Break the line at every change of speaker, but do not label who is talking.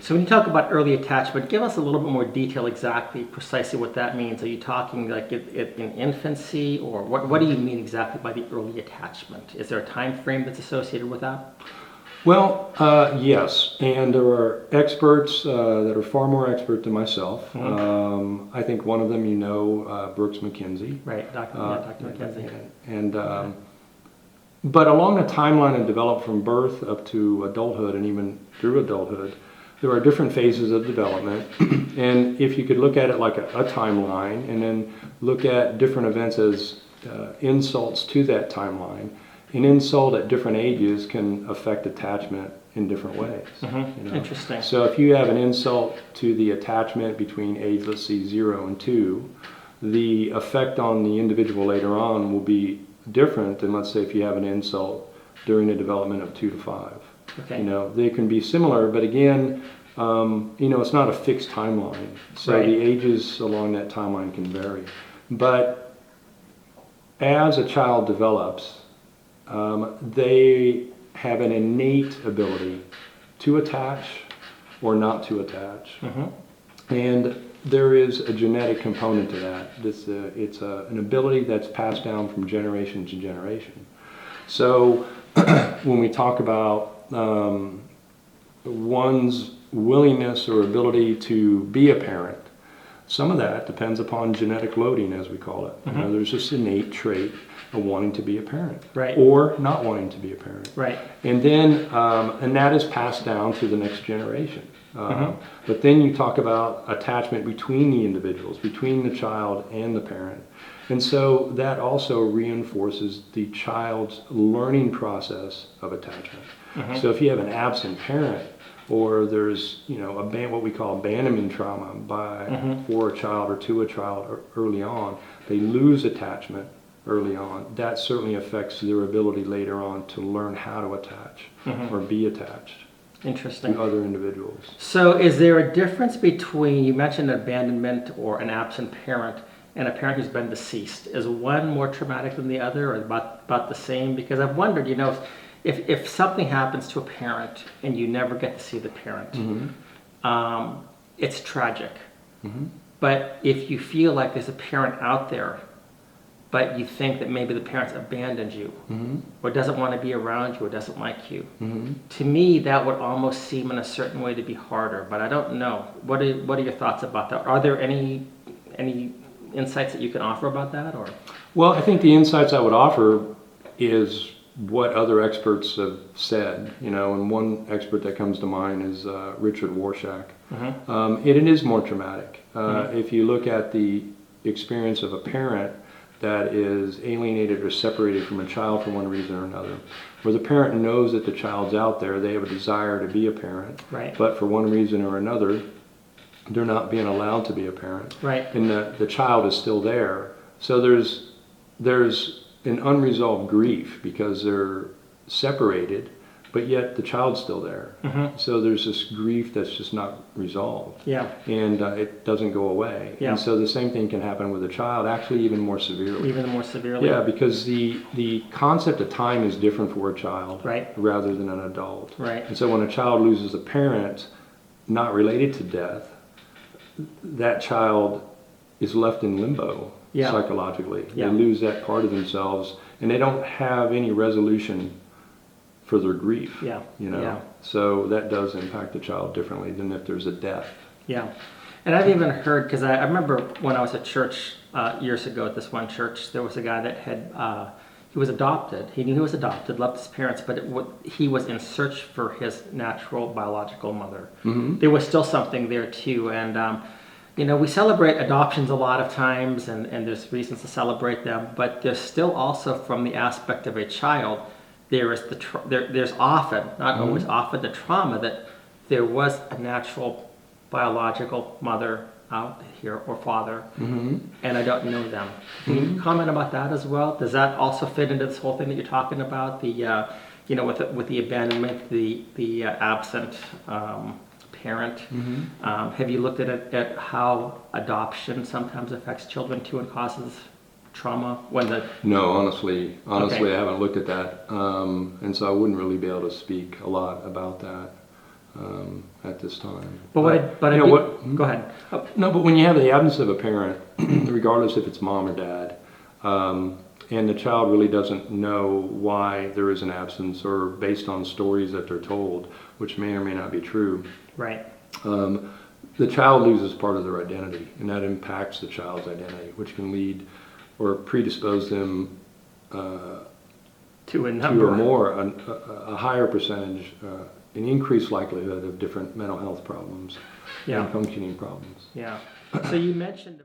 So when you talk about early attachment, give us a little bit more detail exactly, precisely what that means. Are you talking like in infancy, or what do you mean exactly by the early attachment? Is there a time frame that's associated with that?
Well, yes, and there are experts that are far more expert than myself. I think one of them, Brooks McKenzie.
Right, Dr. McKenzie.
But along the timeline of development from birth up to adulthood and even through adulthood, there are different phases of development. And if you could look at it like a timeline and then look at different events as insults to that timeline, an insult at different ages can affect attachment in different ways.
Interesting.
So if you have an insult to the attachment between age, let's see, 0 and 2, the effect on the individual later on will be different than, let's say, if you have an insult during the development of 2 to 5.
Okay.
They can be similar, but again, it's not a fixed timeline. So
Right.
the ages along that timeline can vary. But as a child develops, they have an innate ability to attach or not to attach. And there is a genetic component to that. It's an ability that's passed down from generation to generation. So when we talk about one's willingness or ability to be a parent, some of that depends upon genetic loading, as we call it. There's this innate trait of wanting to be a parent,
Right.
or not wanting to be a parent,
Right.
and then and that is passed down to the next generation. But then you talk about attachment between the individuals, between the child and the parent, and so that also reinforces the child's learning process of attachment. So if you have an absent parent, or there's what we call abandonment trauma for a child or to a child early on, they lose attachment early on. That certainly affects their ability later on to learn how to attach or be attached.
Interesting.
To other individuals.
So is there a difference between, you mentioned abandonment or an absent parent, and a parent who's been deceased? Is one more traumatic than the other, or about the same? Because I've wondered, if something happens to a parent and you never get to see the parent, it's tragic. But if you feel like there's a parent out there, but you think that maybe the parents abandoned you, or doesn't want to be around you, or doesn't like you, to me that would almost seem in a certain way to be harder. But I don't know. What are your thoughts about that? Are there any insights that you can offer about that, or?
Well, I think the insights I would offer is what other experts have said, and one expert that comes to mind is Richard Warshak. It is more traumatic. If you look at the experience of a parent that is alienated or separated from a child for one reason or another, where the parent knows that the child's out there, they have a desire to be a parent,
Right.
but for one reason or another, they're not being allowed to be a parent,
Right.
and the child is still there. So there's an unresolved grief because they're separated, but yet the child's still there. So there's this grief that's just not resolved.
Yeah.
And it doesn't go away.
Yeah.
And so the same thing can happen with a child, actually even more severely.
Even more severely?
Yeah, because the concept of time is different for a child,
Right.
rather than an adult.
Right.
And so when a child loses a parent not related to death, that child is left in limbo.
Yeah.
Psychologically.
Yeah.
They lose that part of themselves, and they don't have any resolution for their grief.
Yeah. Yeah.
So that does impact the child differently than if there's a death.
Yeah. And I've even heard, because I remember when I was at church years ago at this one church, there was a guy that he was adopted. He knew he was adopted, loved his parents, but he was in search for his natural biological mother. There was still something there too, and we celebrate adoptions a lot of times, and there's reasons to celebrate them, but there's still also, from the aspect of a child, there's often, not always often, the trauma that there was a natural biological mother out here, or father, and I don't know them. Can you comment about that as well? Does that also fit into this whole thing that you're talking about, with the abandonment, the absent parent? Have you looked at how adoption sometimes affects children too and causes trauma?
No, honestly,
Okay.
I haven't looked at that, and so I wouldn't really be able to speak a lot about that. at this time.
But go ahead.
No, but when you have the absence of a parent, regardless if it's mom or dad, and the child really doesn't know why there is an absence, or based on stories that they're told, which may or may not be true,
Right.
the child loses part of their identity, and that impacts the child's identity, which can lead or predispose them
To a
to
number.
a higher percentage, an increased likelihood of different mental health problems
Yeah.
and functioning problems.
Yeah. So you mentioned